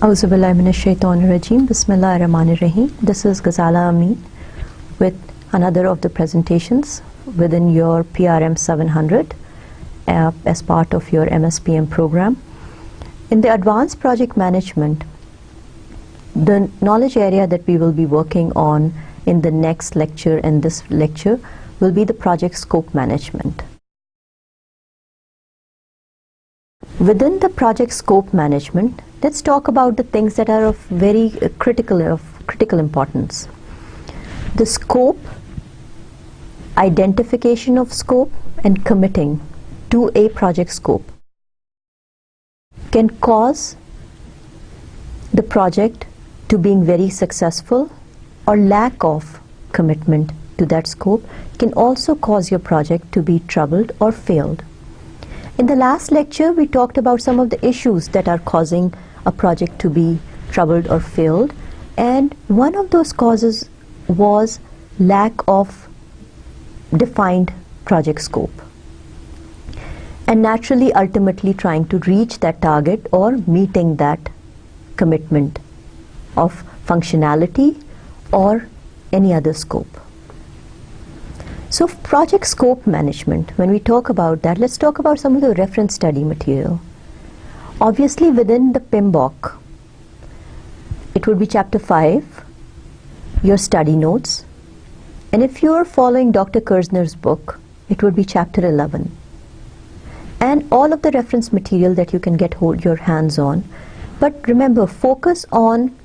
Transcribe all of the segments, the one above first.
Auzubillahi minash shaitanir rajim. Bismillahir Rahmanir Rahim. This is Ghazala Amin with another of the presentations within your PRM 700 as part of your MSPM program. In the Advanced Project Management, the knowledge area that we will be working on in the next lecture and this lecture will be the project scope management. Within the project scope management, let's talk about the things that are of very critical importance. The scope, identification of scope, and committing to a project scope can cause the project to being very successful, or lack of commitment to that scope can also cause your project to be troubled or failed. In the last lecture, we talked about some of the issues that are causing a project to be troubled or failed, and one of those causes was lack of defined project scope, and naturally ultimately trying to reach that target or meeting that commitment of functionality or any other scope. So project scope management, when we talk about that, let's talk about some of the reference study material. Obviously within the PMBOK, it would be chapter 5, your study notes, and if you are following Dr. Kerzner's book, it would be chapter 11, and all of the reference material that you can hold your hands on. But remember, focus on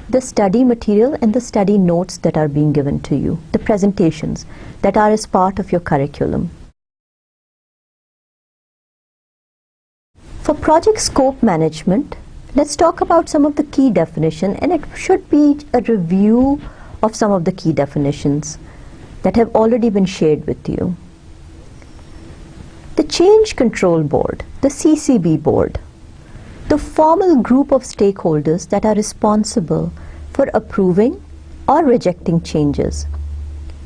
the study material and the study notes that are being given to you, the presentations that are as part of your curriculum. For project scope management, let's talk about some of the key definitions, and it should be a review of some of the key definitions that have already been shared with you. The Change Control Board, the CCB board, the formal group of stakeholders that are responsible for approving or rejecting changes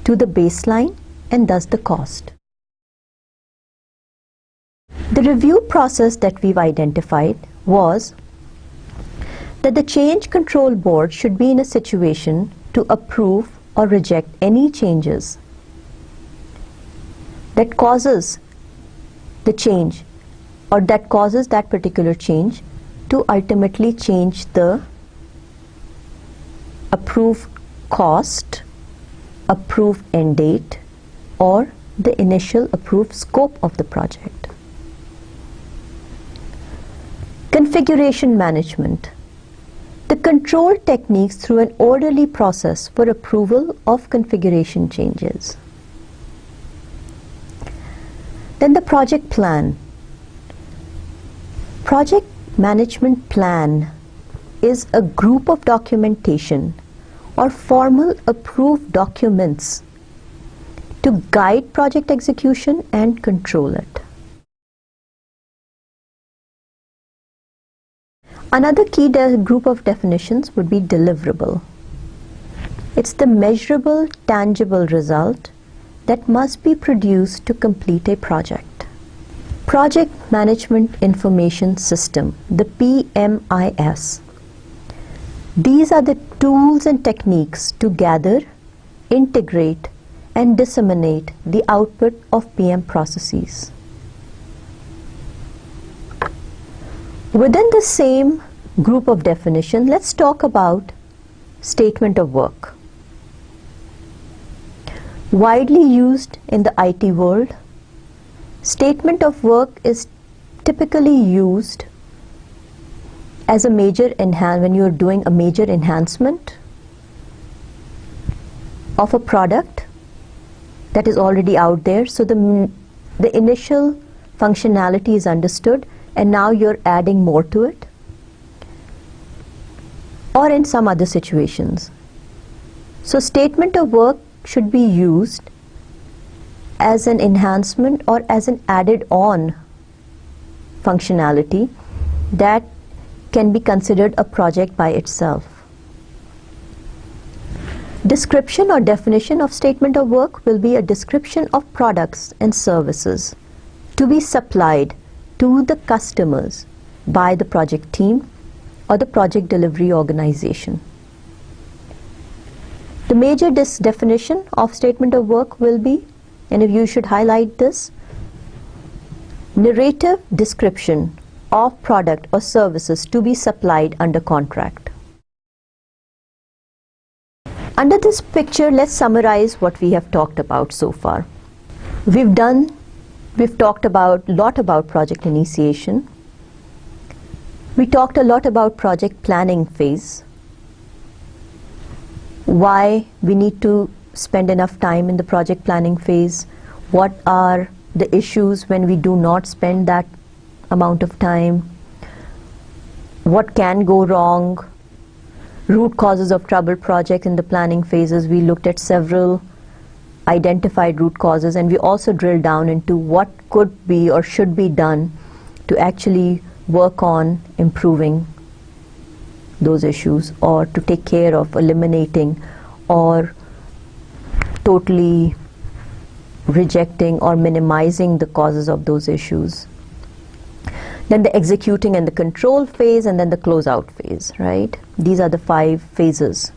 to the baseline and thus the cost. The review process that we've identified was that the Change Control Board should be in a situation to approve or reject any changes that causes the change, or that causes that particular change to ultimately change the approved cost, approved end date, or the initial approved scope of the project. Configuration management, the control techniques through an orderly process for approval of configuration changes. Then the project plan. Project management plan is a group of documentation or formal approved documents to guide project execution and control it. Another key group of definitions would be deliverable. It's the measurable, tangible result that must be produced to complete a project. Project Management Information System, the PMIS. These are the tools and techniques to gather, integrate, and disseminate the output of PM processes. Within the same group of definition, let's talk about statement of work. Widely used in the IT world, statement of work is typically used as a major when you are doing a major enhancement of a product that is already out there. So the initial functionality is understood, and now you're adding more to it, or in some other situations. So statement of work should be used as an enhancement or as an added on functionality that can be considered a project by itself. Description or definition of statement of work will be a description of products and services to be supplied to the customers by the project team or the project delivery organization. The major definition of statement of work will be, and if you should highlight this, narrative description of product or services to be supplied under contract. Under this picture, let's summarize what we have talked about so far. We've talked a lot about project initiation. We talked a lot about project planning phase, why we need to spend enough time in the project planning phase, what are the issues when we do not spend that amount of time, what can go wrong, root causes of troubled project in the planning phases. We looked at several identified root causes, and we also drilled down into what could be or should be done to actually work on improving those issues, or to take care of eliminating or totally rejecting or minimizing the causes of those issues. Then the executing and the control phase, and then the closeout phase, right? These are the 5 phases.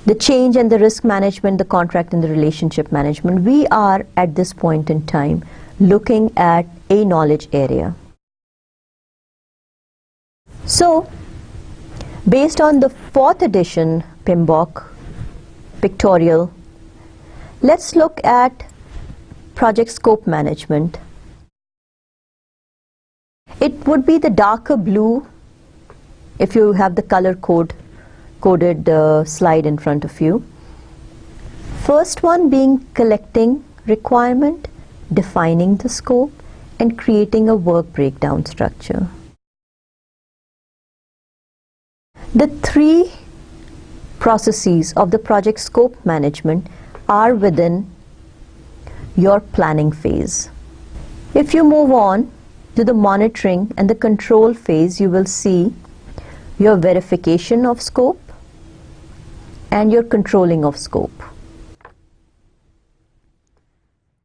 The change and the risk management, the contract and the relationship management. We are at this point in time looking at a knowledge area. So, based on the 4th edition PMBOK pictorial, let's look at project scope management. It would be the darker blue if you have the coded slide in front of you. First one being collecting requirement, defining the scope, and creating a work breakdown structure. The 3 processes of the project scope management are within your planning phase. If you move on to the monitoring and the control phase, you will see your verification of scope and your controlling of scope.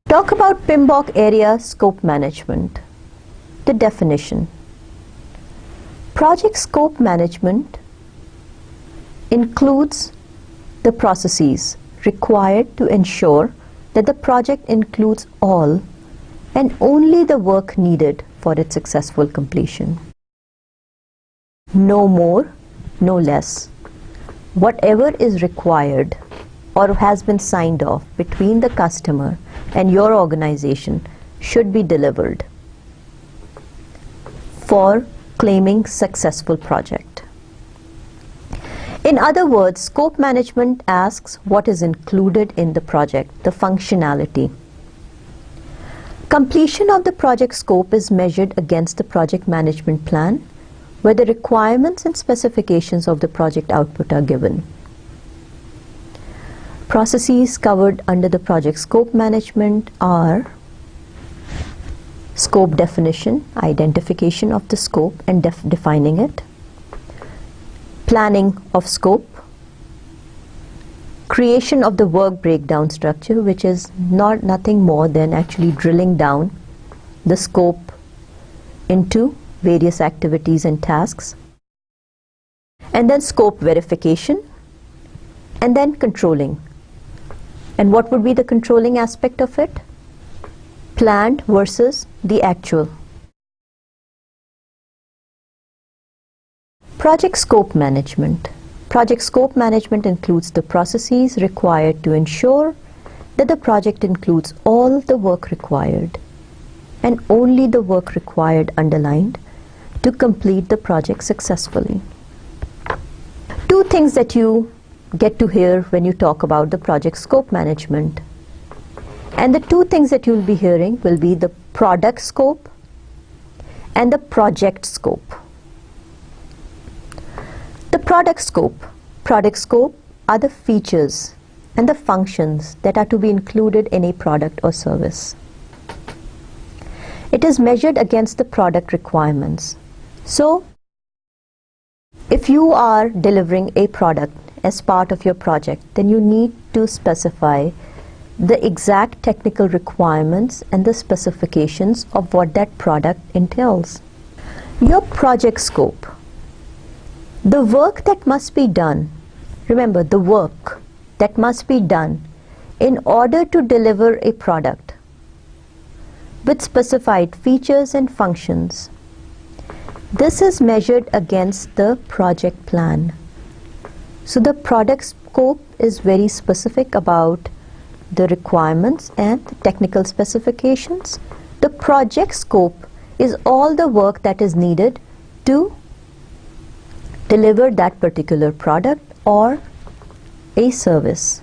Talk about PMBOK area scope management. The definition. Project scope management includes the processes required to ensure that the project includes all and only the work needed for its successful completion. No more, no less. Whatever is required or has been signed off between the customer and your organization should be delivered for claiming successful project. In other words, scope management asks what is included in the project, the functionality. Completion of the project scope is measured against the project management plan, where the requirements and specifications of the project output are given. Processes covered under the project scope management are scope definition, identification of the scope and defining it, planning of scope, creation of the work breakdown structure, which is nothing more than actually drilling down the scope into various activities and tasks, and then scope verification, and then controlling. And what would be the controlling aspect of it? Planned versus the actual. Project scope management. Project scope management includes the processes required to ensure that the project includes all the work required and only the work required underlined to complete the project successfully. 2 things that you get to hear when you talk about the project scope management. And the 2 things that you'll be hearing will be the product scope and the project scope. The product scope are the features and the functions that are to be included in a product or service. It is measured against the product requirements. So, if you are delivering a product as part of your project, then you need to specify the exact technical requirements and the specifications of what that product entails. Your project scope. The work that must be done, remember the work that must be done in order to deliver a product with specified features and functions. This is measured against the project plan. So the product scope is very specific about the requirements and the technical specifications. The project scope is all the work that is needed to deliver that particular product or a service.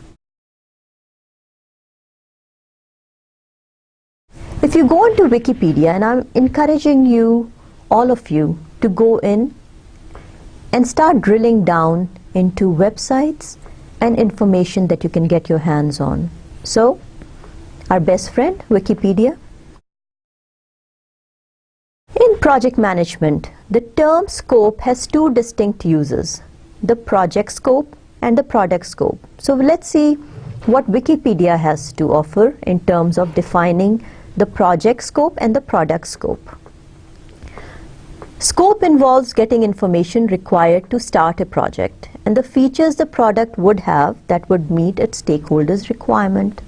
If you go into Wikipedia, and I'm encouraging you, all of you, to go in and start drilling down into websites and information that you can get your hands on. So, our best friend, Wikipedia. In project management, the term scope has two distinct uses, the project scope and the product scope. So let's see what Wikipedia has to offer in terms of defining the project scope and the product scope. Scope involves getting information required to start a project and the features the product would have that would meet its stakeholders' requirement.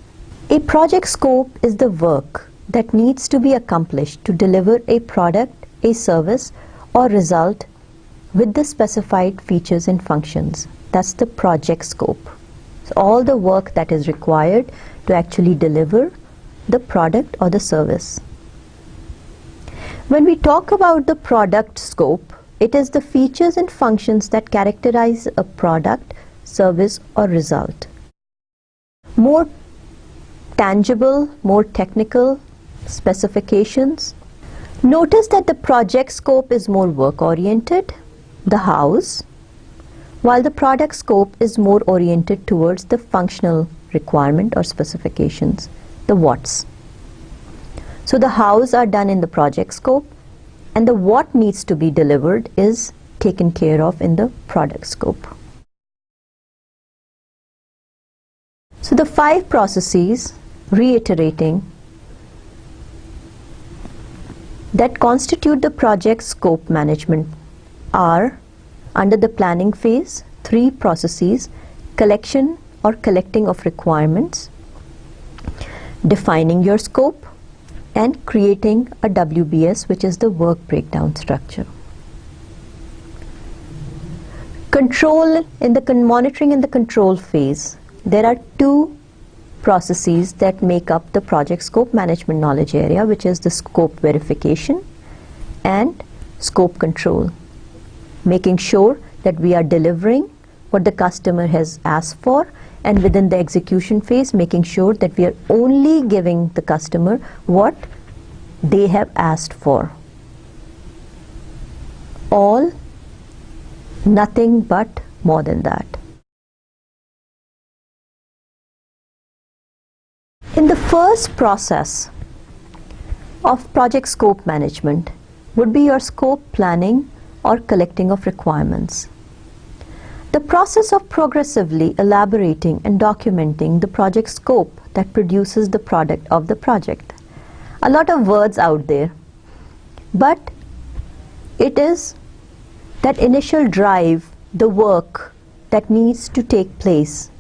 A project scope is the work that needs to be accomplished to deliver a product, a service, or result with the specified features and functions. That's the project scope. So all the work that is required to actually deliver the product or the service. When we talk about the product scope, it is the features and functions that characterize a product, service, or result. More tangible, more technical specifications. Notice that the project scope is more work-oriented, the hows, while the product scope is more oriented towards the functional requirement or specifications, the what's. So the hows are done in the project scope and the what needs to be delivered is taken care of in the product scope. So the 5 processes, reiterating, that constitute the project scope management are, under the planning phase, 3 processes: collection or collecting of requirements, defining your scope, and creating a WBS, which is the work breakdown structure. Control, in the monitoring and the control phase, there are 2 processes that make up the project scope management knowledge area, which is the scope verification and scope control, making sure that we are delivering what the customer has asked for, and within the execution phase, making sure that we are only giving the customer what they have asked for. All, nothing but more than that. In the first process of project scope management would be your scope planning or collecting of requirements. The process of progressively elaborating and documenting the project scope that produces the product of the project. A lot of words out there, but it is that initial drive, the work that needs to take place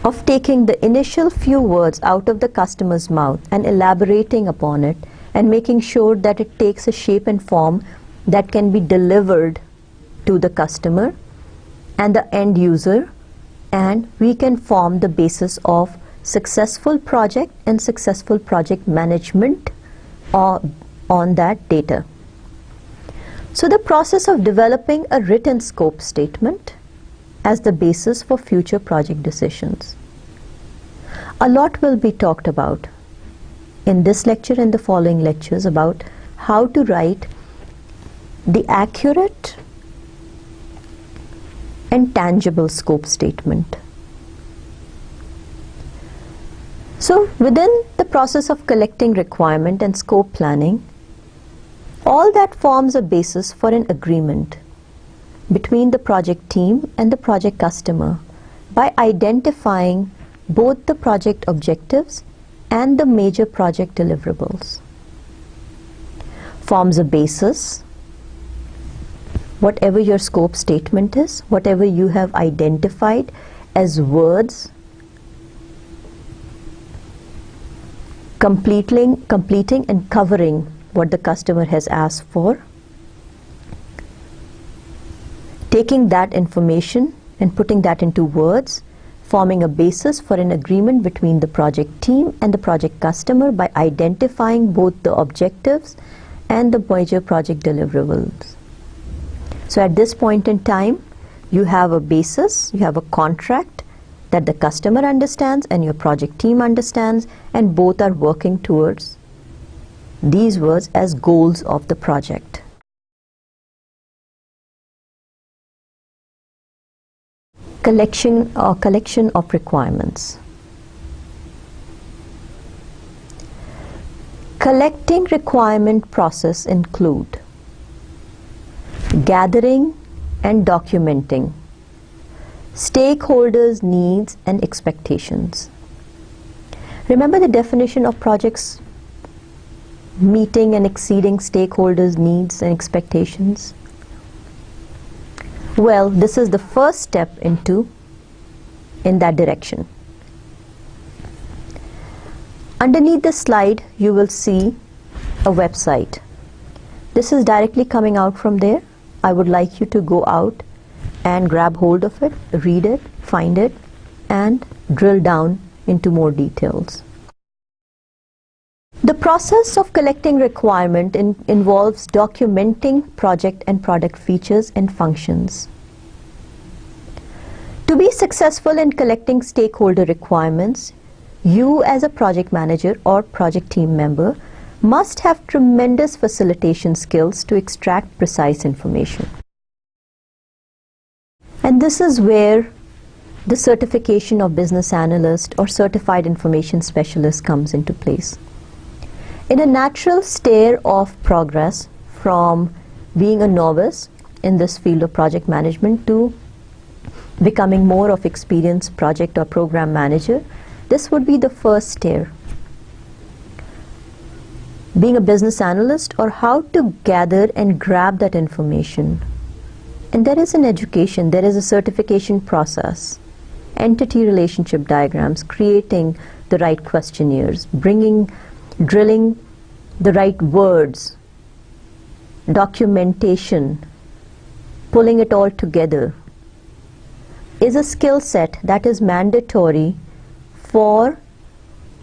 of taking the initial few words out of the customer's mouth and elaborating upon it and making sure that it takes a shape and form that can be delivered to the customer and the end user, and we can form the basis of successful project and successful project management on that data. So the process of developing a written scope statement as the basis for future project decisions. A lot will be talked about in this lecture and the following lectures about how to write the accurate and tangible scope statement. So within the process of collecting requirement and scope planning, all that forms a basis for an agreement between the project team and the project customer by identifying both the project objectives and the major project deliverables. forms a basis. Whatever your scope statement is, whatever you have identified as words, completing and covering what the customer has asked for, taking that information and putting that into words, forming a basis for an agreement between the project team and the project customer by identifying both the objectives and the major project deliverables. So at this point in time, you have a basis, you have a contract that the customer understands and your project team understands, and both are working towards these words as goals of the project. Collection of requirements. Collecting requirement process include gathering and documenting stakeholders' needs and expectations. Remember the definition of projects: meeting and exceeding stakeholders' needs and expectations. Well, this is the first step in that direction. Underneath the slide, you will see a website. This is directly coming out from there. I would like you to go out and grab hold of it, read it, find it, and drill down into more details. The process of collecting requirement involves documenting project and product features and functions. To be successful in collecting stakeholder requirements, you as a project manager or project team member must have tremendous facilitation skills to extract precise information. And this is where the certification of business analyst or certified information specialist comes into place. In a natural stair of progress from being a novice in this field of project management to becoming more of experienced project or program manager, this would be the first stair. Being a business analyst, or how to gather and grab that information. And there is an education, there is a certification process, entity relationship diagrams, creating the right questionnaires, drilling the right words, documentation, pulling it all together, is a skill set that is mandatory for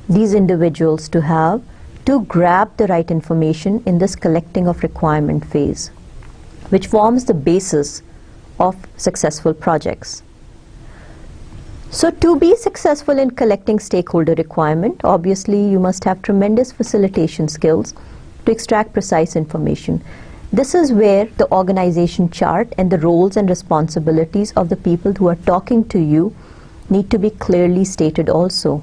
these individuals to have to grab the right information in this collecting of requirement phase, which forms the basis of successful projects. So to be successful in collecting stakeholder requirement, obviously you must have tremendous facilitation skills to extract precise information. This is where the organization chart and the roles and responsibilities of the people who are talking to you need to be clearly stated also.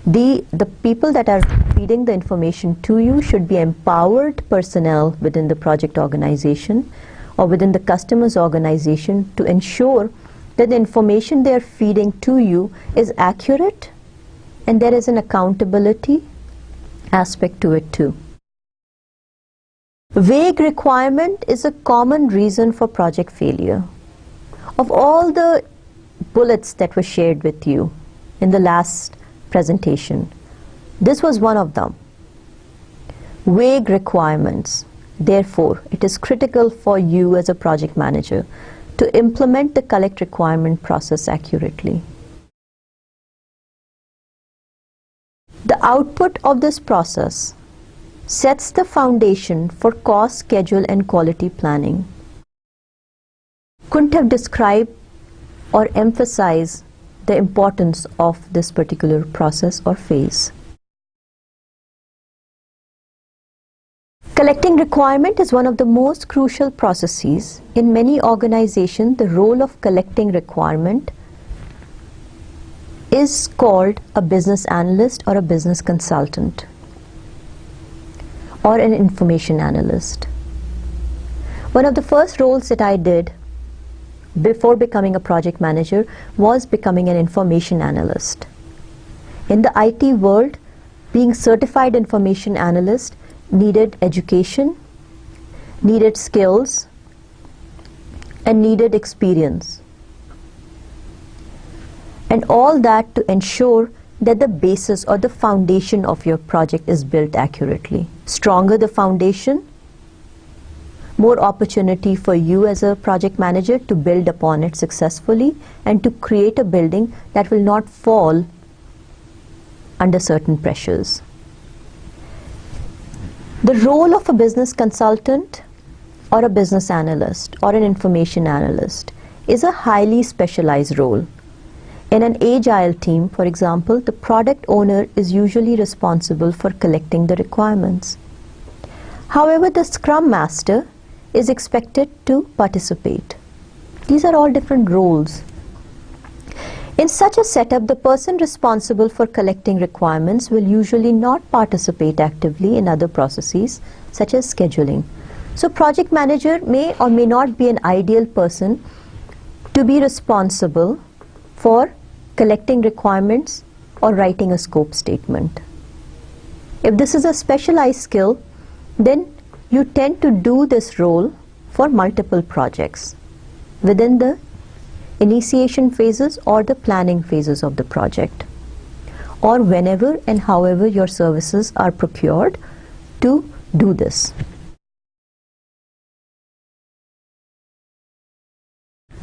The people that are feeding the information to you should be empowered personnel within the project organization or within the customer's organization to ensure that the information they are feeding to you is accurate and there is an accountability aspect to it too. Vague requirement is a common reason for project failure. Of all the bullets that were shared with you in the last presentation, this was one of them. Vague requirements. Therefore, it is critical for you as a project manager to implement the collect requirement process accurately. The output of this process sets the foundation for cost, schedule, and quality planning. Couldn't have described or emphasized the importance of this particular process or phase. Collecting requirement is one of the most crucial processes. In many organizations, the role of collecting requirement is called a business analyst or a business consultant or an information analyst. One of the first roles that I did before becoming a project manager was becoming an information analyst. In the IT world, being certified information analyst needed education needed skills, and needed experience. And all that to ensure that the basis or the foundation of your project is built accurately. Stronger the foundation, more opportunity for you as a project manager to build upon it successfully and to create a building that will not fall under certain pressures. The role of a business consultant or a business analyst or an information analyst is a highly specialized role. In an agile team, for example, the product owner is usually responsible for collecting the requirements. However, the Scrum Master is expected to participate. These are all different roles. In such a setup, the person responsible for collecting requirements will usually not participate actively in other processes, such as scheduling. So, project manager may or may not be an ideal person to be responsible for collecting requirements or writing a scope statement. If this is a specialized skill, then you tend to do this role for multiple projects within the initiation phases or the planning phases of the project, or whenever and however your services are procured to do this.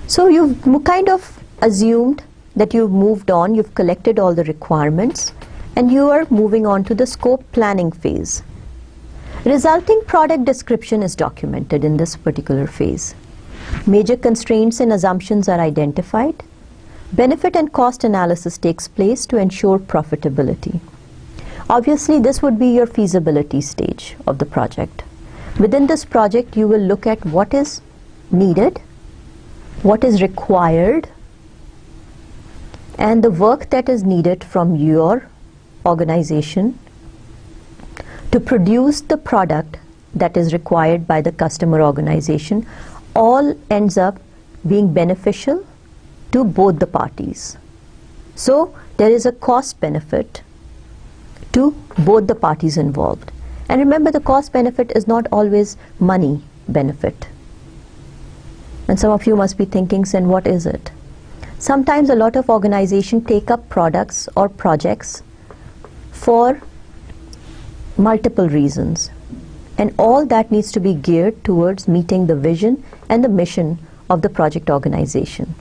So you've kind of assumed that you've moved on, you've collected all the requirements, and you are moving on to the scope planning phase. Resulting product description is documented in this particular phase. Major constraints and assumptions are identified. Benefit and cost analysis takes place to ensure profitability. Obviously, this would be your feasibility stage of the project. Within this project, you will look at what is needed, what is required, and the work that is needed from your organization to produce the product that is required by the customer organization. All ends up being beneficial to both the parties. So there is a cost benefit to both the parties involved. And remember, the cost benefit is not always money benefit. And some of you must be thinking, then what is it? Sometimes a lot of organizations take up products or projects for multiple reasons. And all that needs to be geared towards meeting the vision and the mission of the project organization.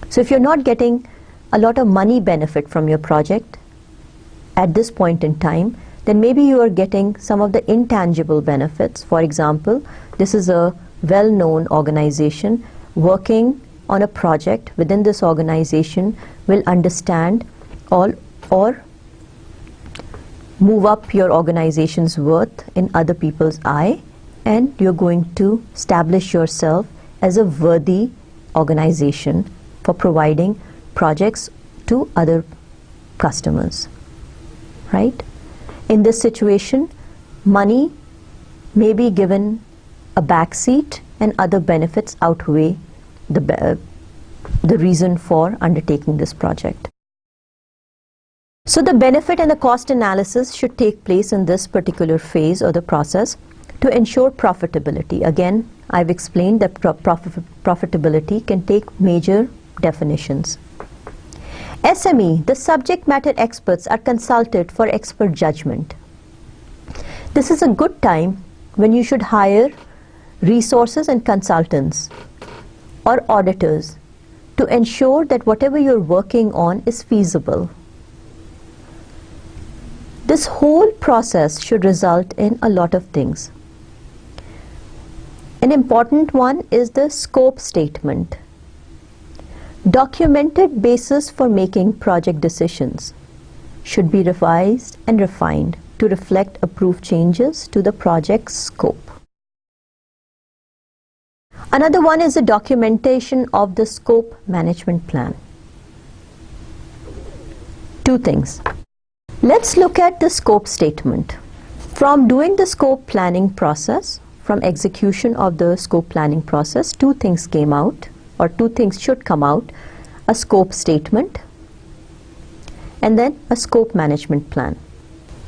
So if you're not getting a lot of money benefit from your project at this point in time, then maybe you are getting some of the intangible benefits. For example, this is a well-known organization working on a project. Within this organization will understand all or move up your organization's worth in other people's eye, and you're going to establish yourself as a worthy organization for providing projects to other customers, right? In this situation, money may be given a backseat and other benefits outweigh the reason for undertaking this project. So the benefit and the cost analysis should take place in this particular phase or the process to ensure profitability. Again, I've explained that profitability can take major definitions. SME, the subject matter experts, are consulted for expert judgment. This is a good time when you should hire resources and consultants or auditors to ensure that whatever you're working on is feasible. This whole process should result in a lot of things. An important one is the scope statement. Documented basis for making project decisions should be revised and refined to reflect approved changes to the project's scope. Another one is the documentation of the scope management plan. Two things. Let's look at the scope statement. From doing the scope planning process, from execution of the scope planning process, two things came out, or two things should come out: a scope statement and then a scope management plan.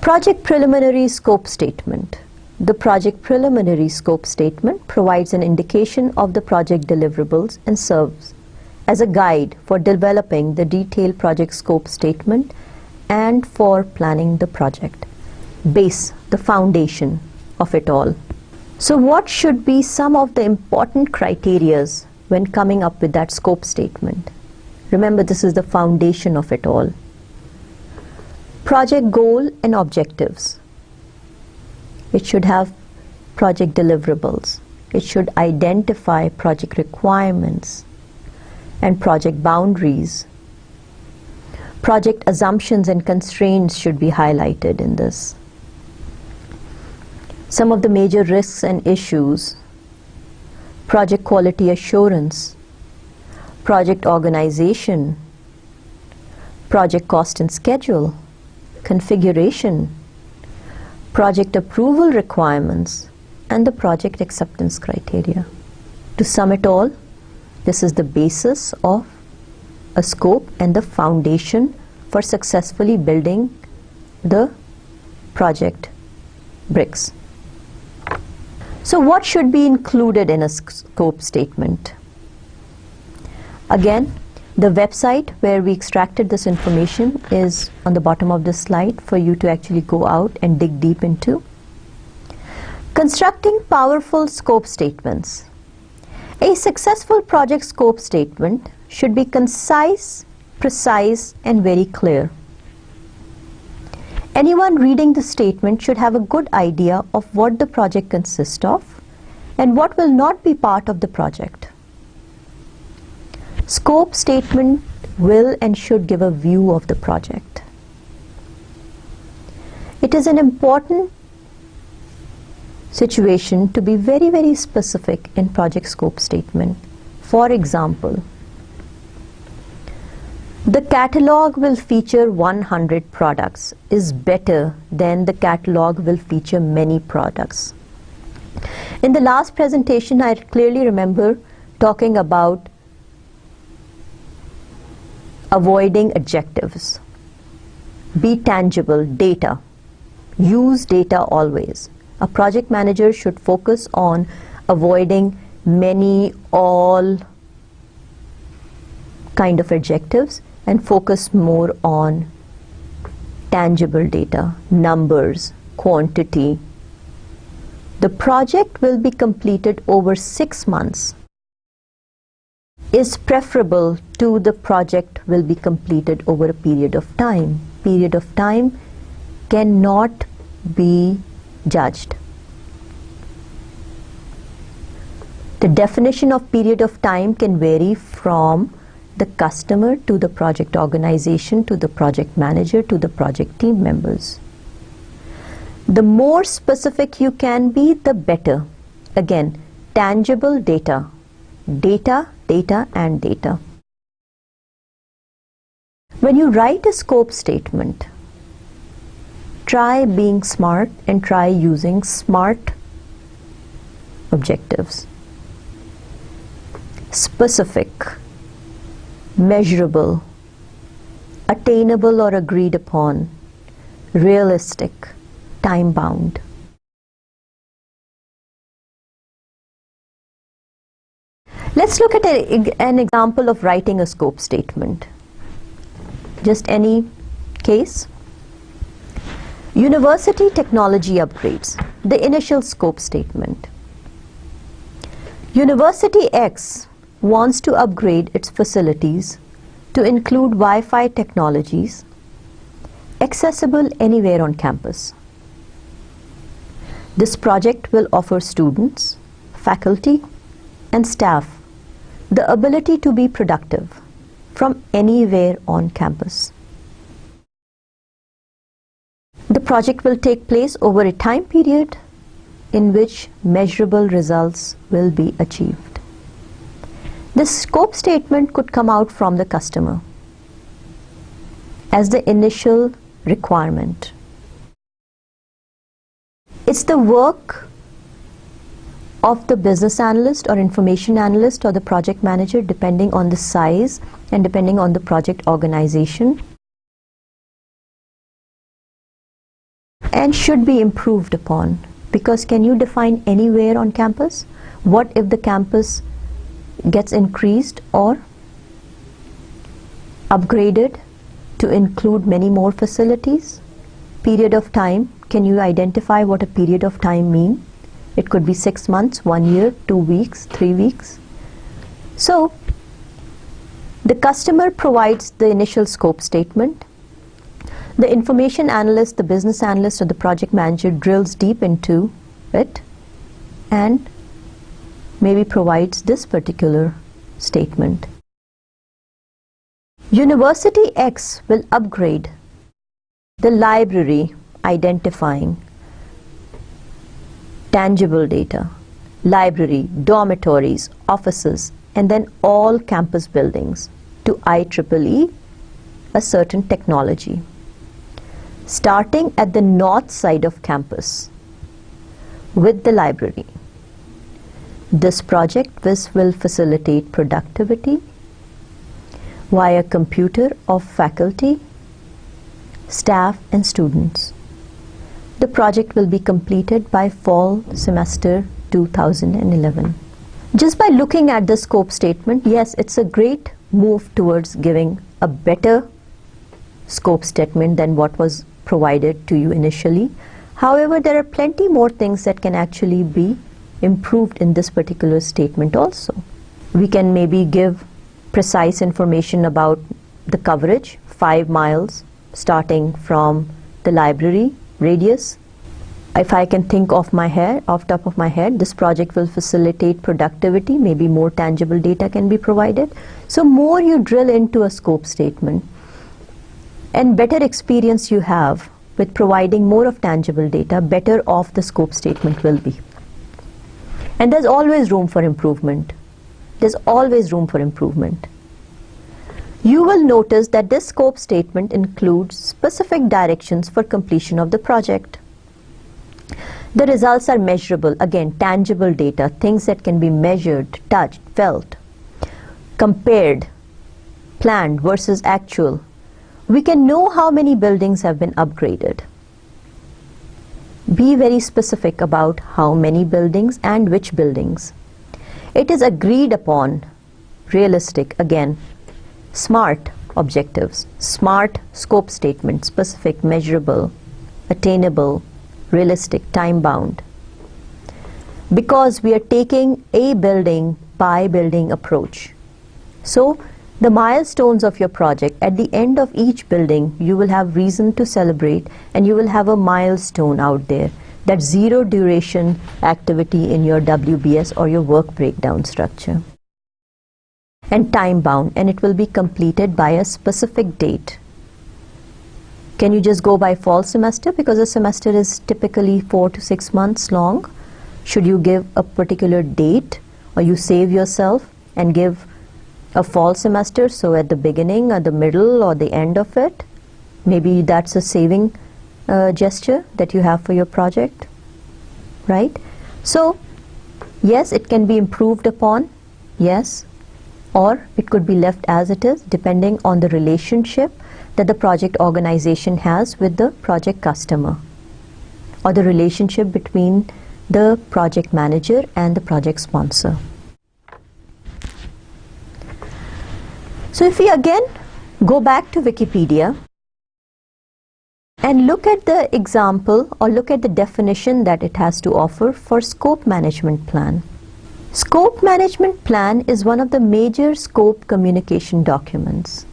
Project preliminary scope statement The project preliminary scope statement provides an indication of the project deliverables and serves as a guide for developing the detailed project scope statement and for planning the project. Base, the foundation of it all. So what should be some of the important criteria when coming up with that scope statement? Remember, this is the foundation of it all. Project goal and objectives. It should have project deliverables. It should identify project requirements and project boundaries. Project assumptions and constraints should be highlighted in this. Some of the major risks and issues: project quality assurance, project organization, project cost and schedule, configuration, project approval requirements, and the project acceptance criteria. To sum it all, this is the basis of a scope and the foundation for successfully building the project bricks. So what should be included in a scope statement? Again, the website where we extracted this information is on the bottom of this slide for you to actually go out and dig deep into. Constructing powerful scope statements. A successful project scope statement should be concise, precise, and very clear. Anyone reading the statement should have a good idea of what the project consists of and what will not be part of the project. Scope statement will and should give a view of the project. It is an important situation to be very, very specific in project scope statement. For example, the catalog will feature 100 products is better than the catalog will feature many products. In the last presentation, I clearly remember talking about avoiding adjectives. Be tangible, data. Use data always. A project manager should focus on avoiding many, all kind of adjectives and focus more on tangible data, numbers, quantity. The project will be completed over 6 months is preferable to the project will be completed over a period of time. Period of time cannot be judged. The definition of period of time can vary from the customer to the project organization to the project manager to the project team members. The more specific you can be, the better. Again, tangible data. Data, data, and data. When you write a scope statement, try being smart and try using SMART objectives. Specific, measurable, attainable or agreed upon, realistic, time-bound. Let's look at an example of writing a scope statement. Just any case. University technology upgrades. The initial scope statement. University X wants to upgrade its facilities to include Wi-Fi technologies accessible anywhere on campus. This project will offer students, faculty, and staff the ability to be productive from anywhere on campus. The project will take place over a time period in which measurable results will be achieved. This scope statement could come out from the customer as the initial requirement. It's the work of the business analyst or information analyst or the project manager, depending on the size and depending on the project organization, and should be improved upon Because can you define anywhere on campus? What if the campus gets increased or upgraded to include many more facilities? Period of time, can you identify what a period of time means? It could be 6 months, 1 year, 2 weeks, 3 weeks. So, the customer provides the initial scope statement. The information analyst, the business analyst, or the project manager drills deep into it and maybe provides this particular statement. University X will upgrade the library, identifying tangible data, library, dormitories, offices, and then all campus buildings to IEEE, a certain technology. Starting at the north side of campus with the library. This project will facilitate productivity via computer of faculty, staff, and students. The project will be completed by fall semester 2011. Just by looking at the scope statement, yes, it's a great move towards giving a better scope statement than what was provided to you initially. However, there are plenty more things that can actually be improved in this particular statement also. We can maybe give precise information about the coverage, 5 miles starting from the library radius. If I can think off top of my head, this project will facilitate productivity, maybe more tangible data can be provided. So more you drill into a scope statement and better experience you have with providing more of tangible data, better off the scope statement will be. And there's always room for improvement. There's always room for improvement. You will notice that this scope statement includes specific directions for completion of the project. The results are measurable, again, tangible data, things that can be measured, touched, felt, compared, planned versus actual. We can know how many buildings have been upgraded. Be very specific about how many buildings and which buildings. It is agreed upon, realistic, again, SMART objectives, SMART scope statement, specific, measurable, attainable, realistic, time-bound. Because we are taking a building by building approach. So, the milestones of your project, at the end of each building, you will have reason to celebrate and you will have a milestone out there. That zero duration activity in your WBS or your work breakdown structure. And time bound, and it will be completed by a specific date. Can you just go by fall semester? Because a semester is typically 4 to 6 months long. Should you give a particular date, or you save yourself and give a fall semester, so at the beginning or the middle or the end of it? Maybe that's a saving gesture that you have for your project, right? So yes, it can be improved upon, yes, or it could be left as it is, depending on the relationship that the project organization has with the project customer, or the relationship between the project manager and the project sponsor. So if we again go back to Wikipedia and look at the example or look at the definition that it has to offer for scope management plan. Scope management plan is one of the major scope communication documents.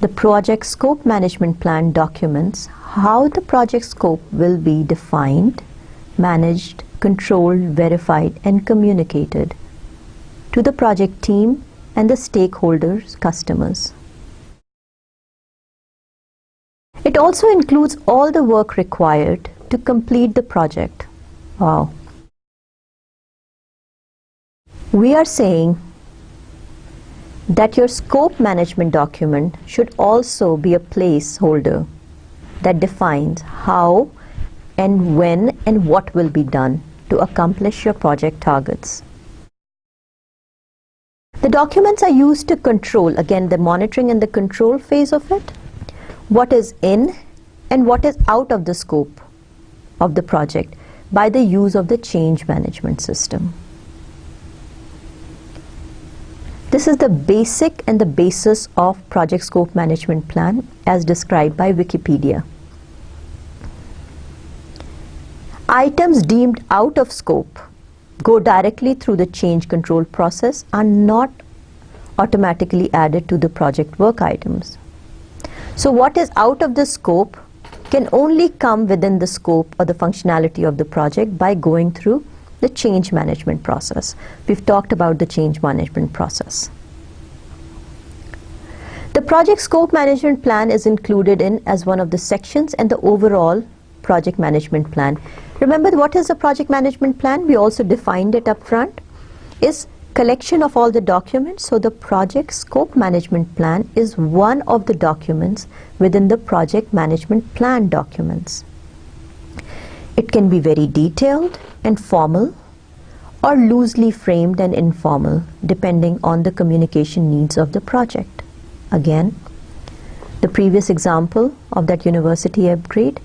The project scope management plan documents how the project scope will be defined, managed, controlled, verified, and communicated to the project team and the stakeholders, customers. It also includes all the work required to complete the project. Wow. We are saying that your scope management document should also be a placeholder that defines how and when and what will be done to accomplish your project targets. The documents are used to control, again, the monitoring and the control phase of it, what is in and what is out of the scope of the project. by the use of the change management system. This is the basic and the basis of project scope management plan as described by Wikipedia. Items deemed out of scope go directly through the change control process, are not automatically added to the project work items. So what is out of the scope can only come within the scope or the functionality of the project by going through the change management process. We've talked about the change management process. The project scope management plan is included in as one of the sections and the overall project management plan. Remember, what is a project management plan? We also defined it up front. Is collection of all the documents. So the project scope management plan is one of the documents within the project management plan documents. It can be very detailed and formal or loosely framed and informal depending on the communication needs of the project. Again, the previous example of that university upgrade,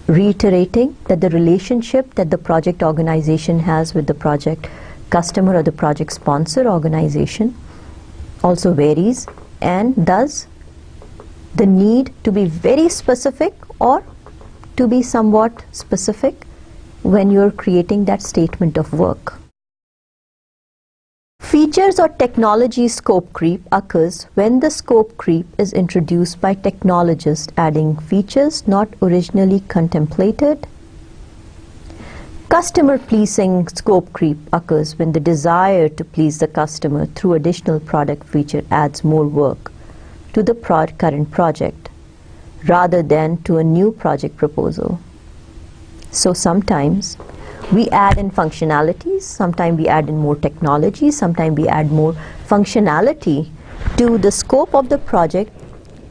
reiterating that the relationship that the project organization has with the project customer or the project sponsor organization also varies, and thus the need to be very specific or to be somewhat specific when you're creating that statement of work. Features or technology scope creep occurs when the scope creep is introduced by technologists adding features not originally contemplated. Customer pleasing scope creep occurs when the desire to please the customer through additional product feature adds more work to the current project rather than to a new project proposal. So sometimes we add in functionalities, sometimes we add in more technology, sometimes we add more functionality to the scope of the project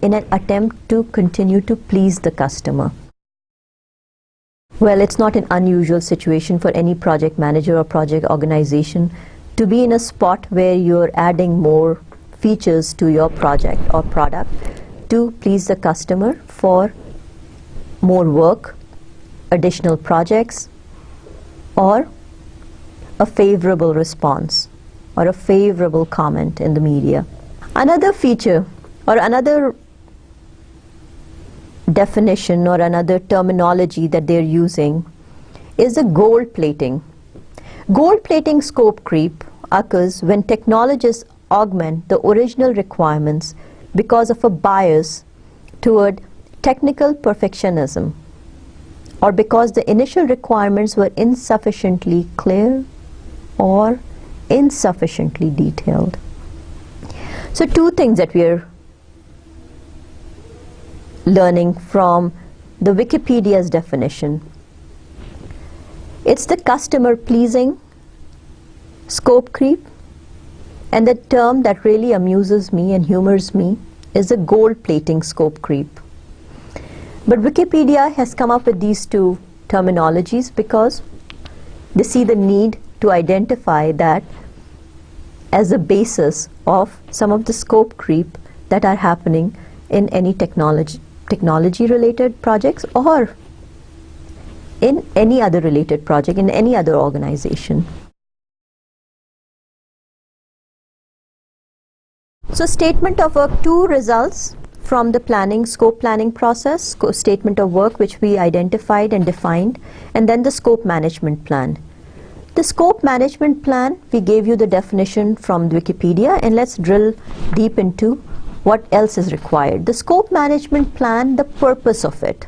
in an attempt to continue to please the customer. Well, it's not an unusual situation for any project manager or project organization to be in a spot where you're adding more features to your project or product to please the customer for more work, additional projects, or a favorable response or a favorable comment in the media. Another feature or another definition or another terminology that they're using is the gold plating. Gold plating scope creep occurs when technologists augment the original requirements because of a bias toward technical perfectionism, or because the initial requirements were insufficiently clear or insufficiently detailed. So two things that we are learning from the Wikipedia's definition. It's the customer pleasing scope creep, and the term that really amuses me and humors me is the gold plating scope creep. But Wikipedia has come up with these two terminologies because they see the need to identify that as a basis of some of the scope creep that are happening in any technology related projects or in any other related project in any other organization. So statement of work 2 results from the scope planning process, statement of work which we identified and defined, and then the scope management plan. The scope management plan, we gave you the definition from Wikipedia, and let's drill deep into what else is required. The scope management plan, the purpose of it.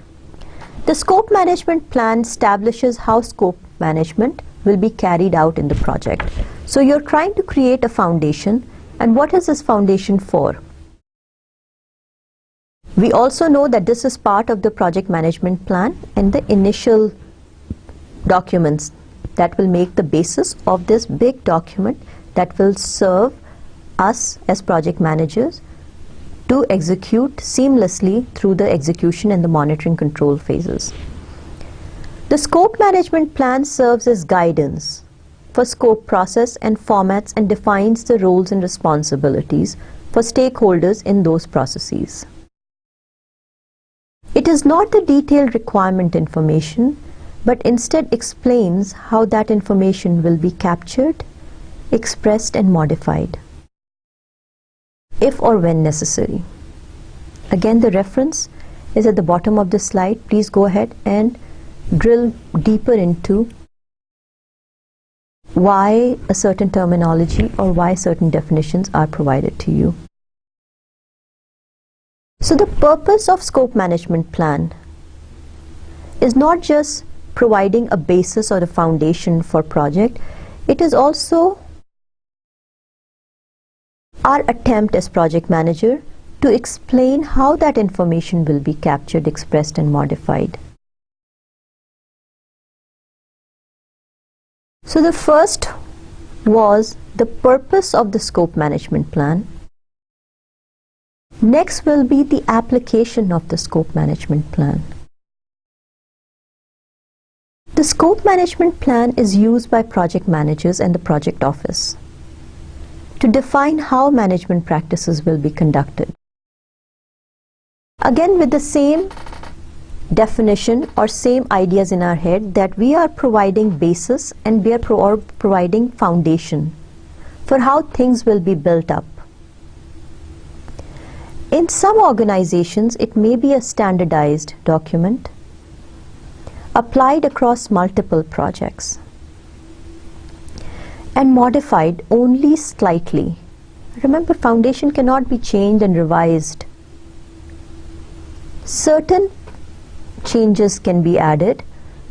The scope management plan establishes how scope management will be carried out in the project. So you're trying to create a foundation, and what is this foundation for? We also know that this is part of the project management plan and the initial documents that will make the basis of this big document that will serve us as project managers to execute seamlessly through the execution and the monitoring control phases. The scope management plan serves as guidance for scope process and formats and defines the roles and responsibilities for stakeholders in those processes. It is not the detailed requirement information, but instead explains how that information will be captured, expressed and modified, if or when necessary. Again, the reference is at the bottom of the slide. Please go ahead and drill deeper into why a certain terminology or why certain definitions are provided to you. So the purpose of scope management plan is not just providing a basis or a foundation for project, it is also our attempt as project manager to explain how that information will be captured, expressed and modified. So the first was the purpose of the scope management plan. Next will be the application of the scope management plan. The scope management plan is used by project managers and the project office to define how management practices will be conducted. Again, with the same definition or same ideas in our head, that we are providing basis and we are providing foundation for how things will be built up. In some organizations, it may be a standardized document applied across multiple projects and modified only slightly. Remember, foundation cannot be changed and revised. Certain changes can be added,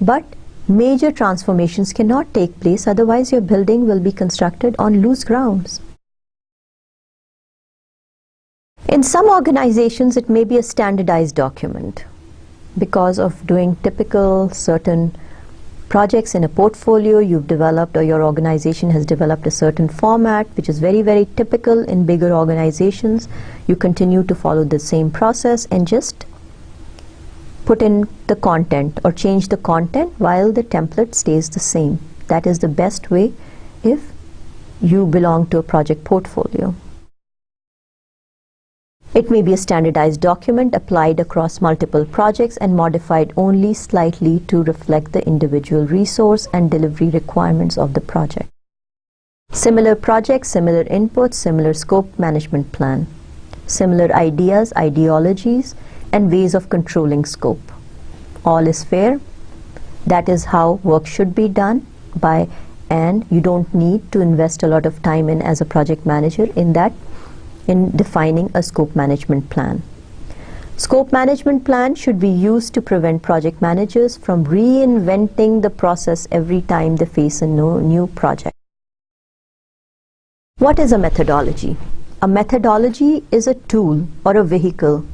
but major transformations cannot take place, otherwise your building will be constructed on loose grounds. In some organizations, it may be a standardized document because of doing typical certain projects in a portfolio you've developed, or your organization has developed a certain format which is very, very typical in bigger organizations. You continue to follow the same process and just put in the content or change the content while the template stays the same. That is the best way if you belong to a project portfolio. It may be a standardized document applied across multiple projects and modified only slightly to reflect the individual resource and delivery requirements of the project. Similar projects, similar inputs, similar scope management plan, similar ideas, ideologies, and ways of controlling scope. All is fair. That is how work should be done by, and you don't need to invest a lot of time in as a project manager in defining a scope management plan. Scope management plan should be used to prevent project managers from reinventing the process every time they face a new project. What is a methodology? A methodology is a tool or a vehicle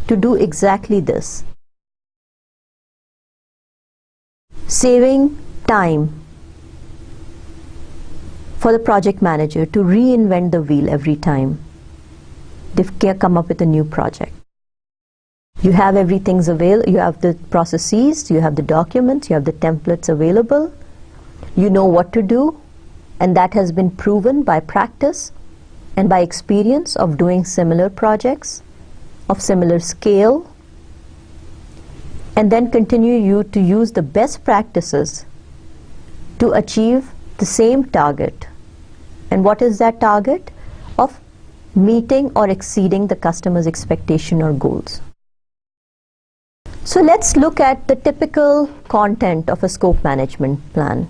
to do exactly this. Saving time for the project manager to reinvent the wheel every time they come up with a new project. You have everything's available, you have the processes, you have the documents, you have the templates available, you know what to do, and that has been proven by practice and by experience of doing similar projects of similar scale, and then continue to use the best practices to achieve the same target. And what is that target? Of meeting or exceeding the customer's expectation or goals. So let's look at the typical content of a scope management plan.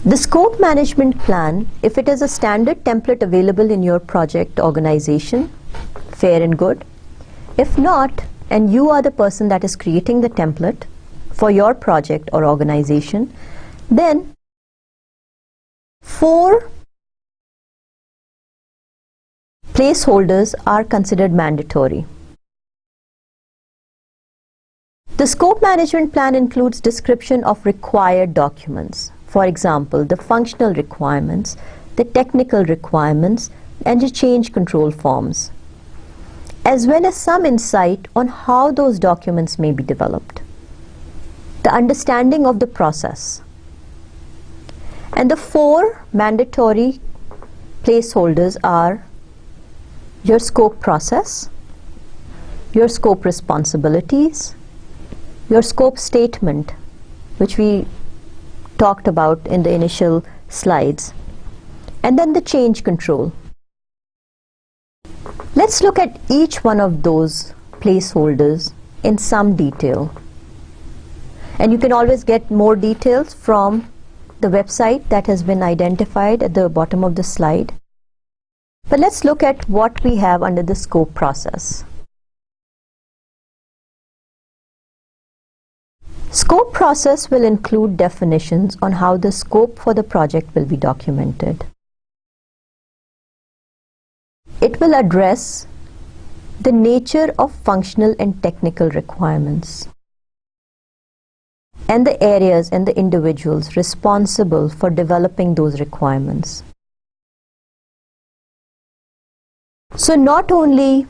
The scope management plan, if it is a standard template available in your project organization, fair and good. If not, and you are the person that is creating the template for your project or organization, then 4 placeholders are considered mandatory. The scope management plan includes description of required documents. For example, the functional requirements, the technical requirements, and the change control forms, as well as some insight on how those documents may be developed, the understanding of the process. And the 4 mandatory placeholders are your scope process, your scope responsibilities, your scope statement, which we talked about in the initial slides, and then the change control. Let's look at each one of those placeholders in some detail. And you can always get more details from the website that has been identified at the bottom of the slide. But let's look at what we have under the scope process. Scope process will include definitions on how the scope for the project will be documented. It will address the nature of functional and technical requirements and the areas and the individuals responsible for developing those requirements. So not only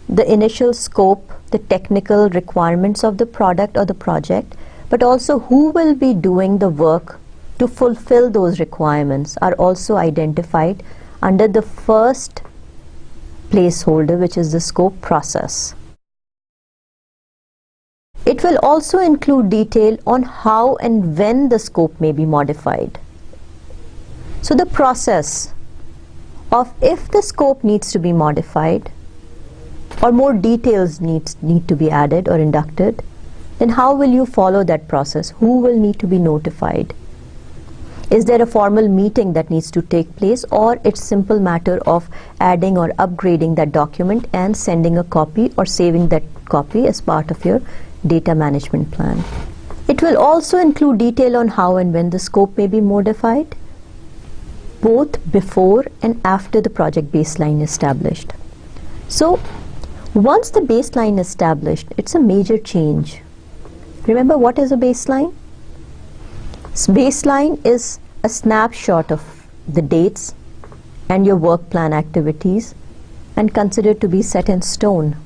the initial scope, the technical requirements of the product or the project, but also who will be doing the work to fulfill those requirements are also identified under the first placeholder, which is the scope process. It will also include detail on how and when the scope may be modified. So the process of if the scope needs to be modified or more details need to be added or inducted, then how will you follow that process? Who will need to be notified? Is there a formal meeting that needs to take place, or it's simple matter of adding or upgrading that document and sending a copy or saving that copy as part of your data management plan? It will also include detail on how and when the scope may be modified, both before and after the project baseline is established. So once the baseline is established, it's a major change. Remember, what is a baseline? Baseline is a snapshot of the dates and your work plan activities and considered to be set in stone.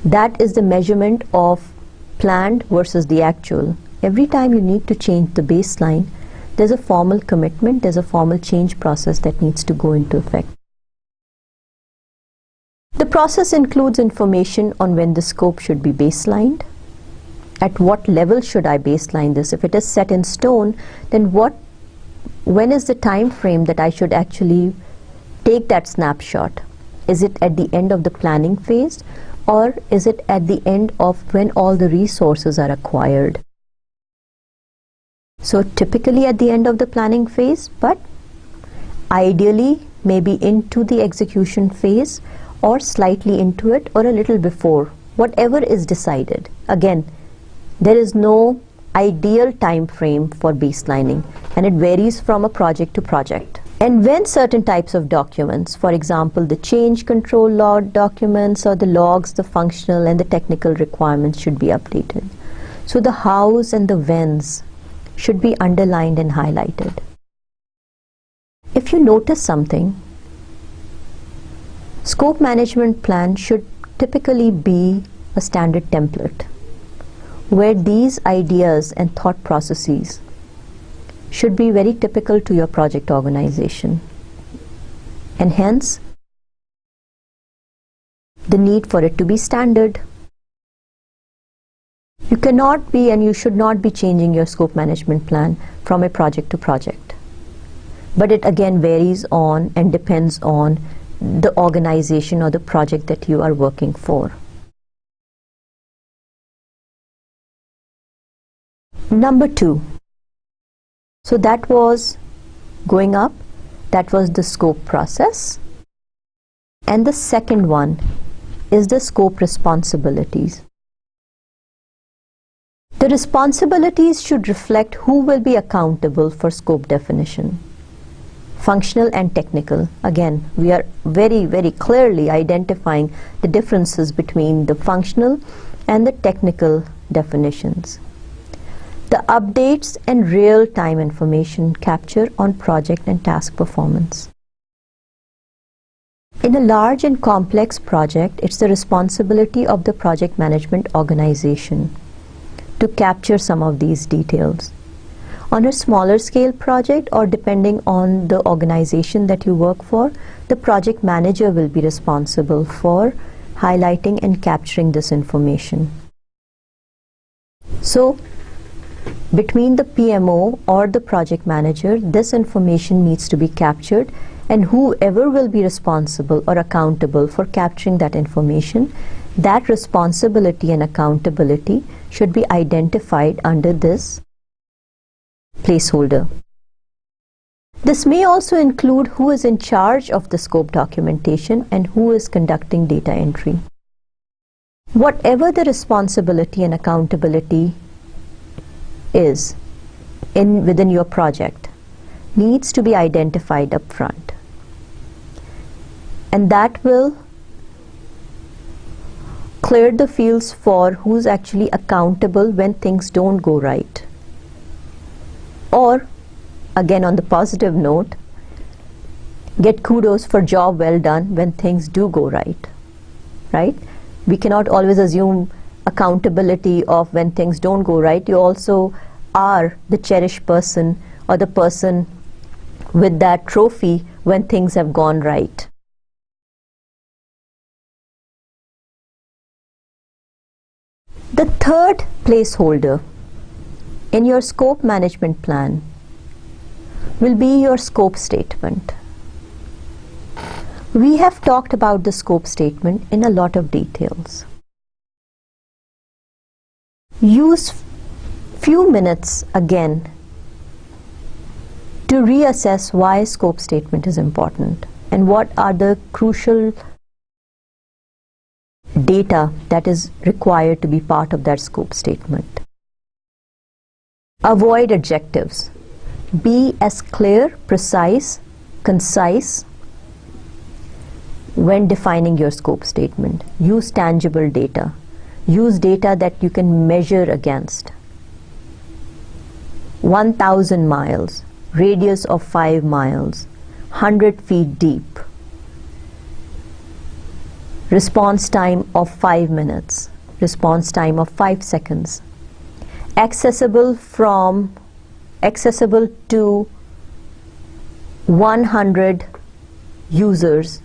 That is the measurement of planned versus the actual. Every time you need to change the baseline, there's a formal commitment, there's a formal change process that needs to go into effect. The process includes information on when the scope should be baselined. At what level should I baseline this? If it is set in stone, then when is the time frame that I should actually take that snapshot? Is it at the end of the planning phase, or is it at the end of when all the resources are acquired? So typically at the end of the planning phase, but ideally maybe into the execution phase or slightly into it or a little before, whatever is decided. Again, there is no ideal time frame for baselining, and it varies from a project to project. And when certain types of documents, for example the change control log documents or the logs, the functional and the technical requirements should be updated. So the hows and the whens should be underlined and highlighted. If you notice something, scope management plan should typically be a standard template where these ideas and thought processes should be very typical to your project organization, and hence the need for it to be standard. You cannot be and you should not be changing your scope management plan from a project to project, but it again varies on and depends on the organization or the project that you are working for. Number 2. So that was going up, that was the scope process. And the second one is the scope responsibilities. The responsibilities should reflect who will be accountable for scope definition. Functional and technical. Again, we are very, very clearly identifying the differences between the functional and the technical definitions. The updates and real-time information capture on project and task performance. In a large and complex project, it's the responsibility of the project management organization to capture some of these details. On a smaller scale project, or depending on the organization that you work for, the project manager will be responsible for highlighting and capturing this information. So Between the PMO or the project manager, this information needs to be captured, and whoever will be responsible or accountable for capturing that information, that responsibility and accountability should be identified under this placeholder. This may also include who is in charge of the scope documentation and who is conducting data entry. Whatever the responsibility and accountability is within your project needs to be identified up front, and that will clear the fields for who's actually accountable when things don't go right. Or, again on the positive note, get kudos for job well done when things do go right, right? We cannot always assume accountability of when things don't go right. You also are the cherished person or the person with that trophy when things have gone right. The third placeholder in your scope management plan will be your scope statement. We have talked about the scope statement in a lot of details. Use few minutes again to reassess why scope statement is important and what are the crucial data that is required to be part of that scope statement. Avoid adjectives. Be as clear, precise, concise when defining your scope statement. Use tangible data. Use data that you can measure against. 1,000 miles, radius of 5 miles, 100 feet deep. Response time of 5 minutes, response time of 5 seconds. Accessible to 100 users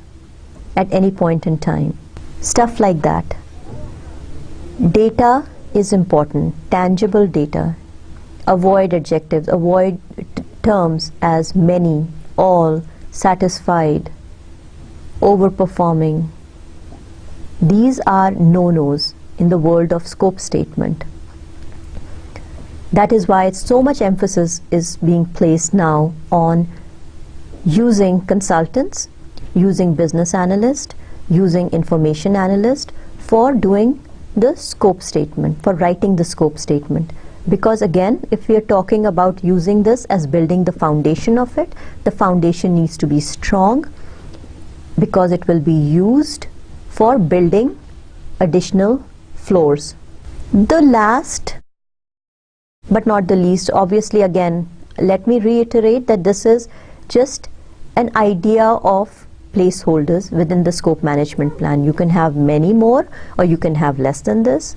at any point in time. Stuff like that. Data is important, tangible data. Avoid adjectives, avoid terms as many, all, satisfied, overperforming. These are no-nos in the world of scope statement. That is why so much emphasis is being placed now on using consultants, using business analysts, using information analysts for doing the scope statement, for writing the scope statement. Because again, if we are talking about using this as building the foundation of it, the foundation needs to be strong because it will be used for building additional floors. The last but not the least, obviously again, let me reiterate that this is just an idea of placeholders within the scope management plan. You can have many more or you can have less than this.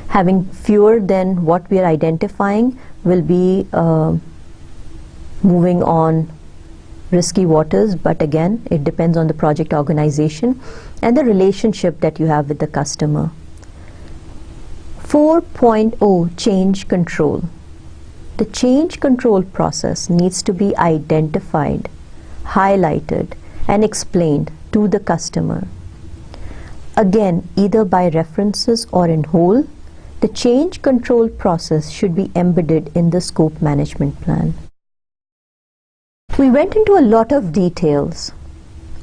Having fewer than what we are identifying will be moving on risky waters, but again, it depends on the project organization and the relationship that you have with the customer. 4.0 change control. The change control process needs to be identified, highlighted, and explained to the customer. Again, either by references or in whole, the change control process should be embedded in the scope management plan. We went into a lot of details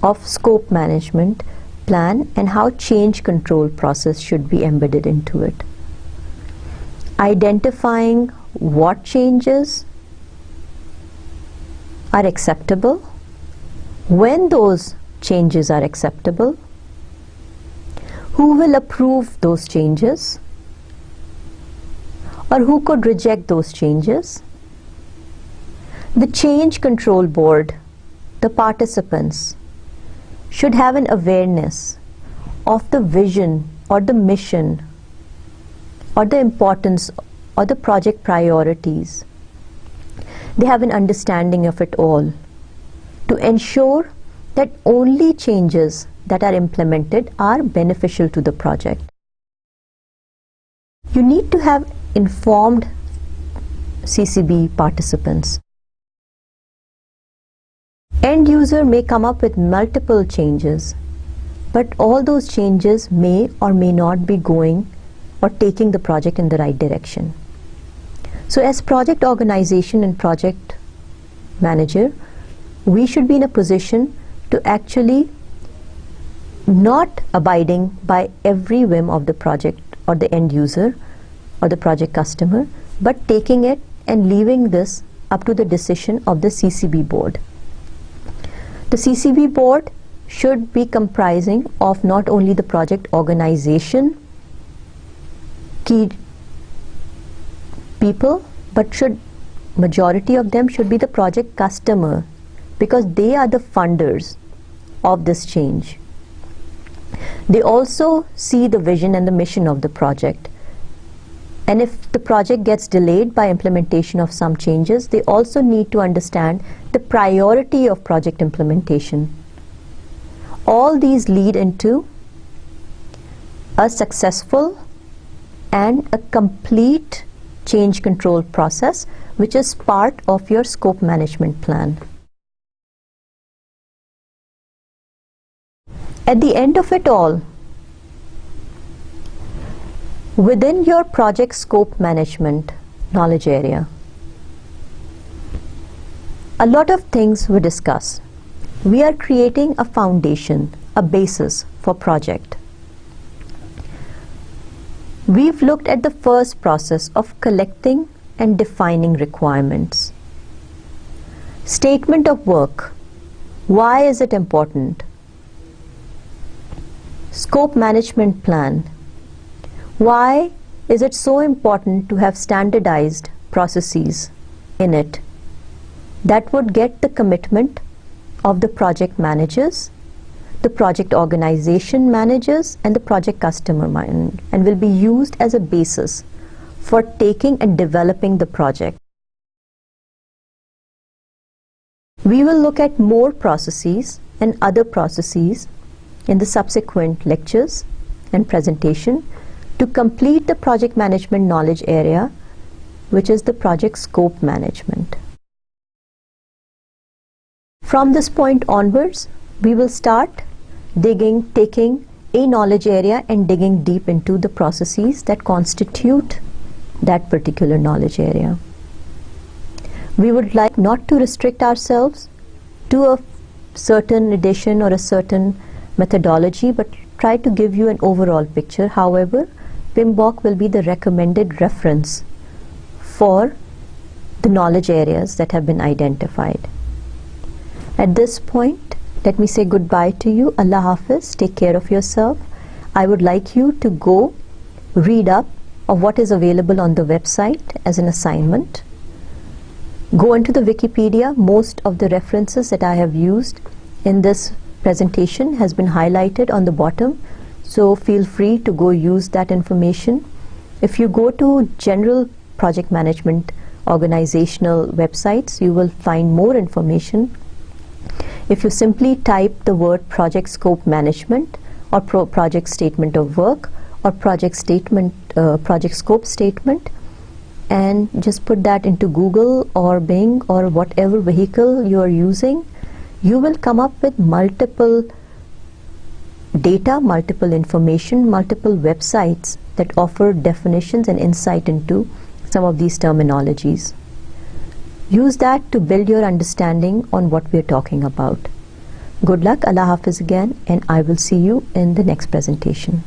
of scope management plan and how change control process should be embedded into it. Identifying what changes are acceptable, when those changes are acceptable, who will approve those changes, or who could reject those changes. The change control board, the participants, should have an awareness of the vision or the mission or the importance or the project priorities. They have an understanding of it all to ensure that only changes that are implemented are beneficial to the project. You need to have informed CCB participants. End user may come up with multiple changes, but all those changes may or may not be going or taking the project in the right direction. So as project organization and project manager, we should be in a position to actually not abiding by every whim of the project or the end user or the project customer, but taking it and leaving this up to the decision of the CCB board. The CCB board should be comprising of not only the project organization key people, but majority of them should be the project customer, because they are the funders of this change. They also see the vision and the mission of the project. And if the project gets delayed by implementation of some changes, they also need to understand the priority of project implementation. All these lead into a successful and a complete change control process, which is part of your scope management plan. At the end of it all, within your project scope management knowledge area, a lot of things we discuss. We are creating a foundation, a basis for project. We've looked at the first process of collecting and defining requirements. Statement of work. Why is it important? Scope management plan. Why is it so important to have standardized processes in it that would get the commitment of the project managers, the project organization managers, and the project customer, and will be used as a basis for taking and developing the project. We will look at more processes and other processes in the subsequent lectures and presentation to complete the project management knowledge area, which is the project scope management. From this point onwards, we will start taking a knowledge area and digging deep into the processes that constitute that particular knowledge area. We would like not to restrict ourselves to a certain edition or a certain methodology, but try to give you an overall picture. However, PMBOK will be the recommended reference for the knowledge areas that have been identified. At this point, let me say goodbye to you. Allah Hafiz. Take care of yourself. I would like you to go read up of what is available on the website as an assignment. Go into the Wikipedia. Most of the references that I have used in this presentation has been highlighted on the bottom, so feel free to go use that information. If you go to general project management organizational websites, you will find more information. If you simply type the word project scope management or project statement of work or project scope statement, and just put that into Google or Bing or whatever vehicle you are using, you will come up with multiple data, multiple information, multiple websites that offer definitions and insight into some of these terminologies. Use that to build your understanding on what we are talking about. Good luck, Allah Hafiz again, and I will see you in the next presentation.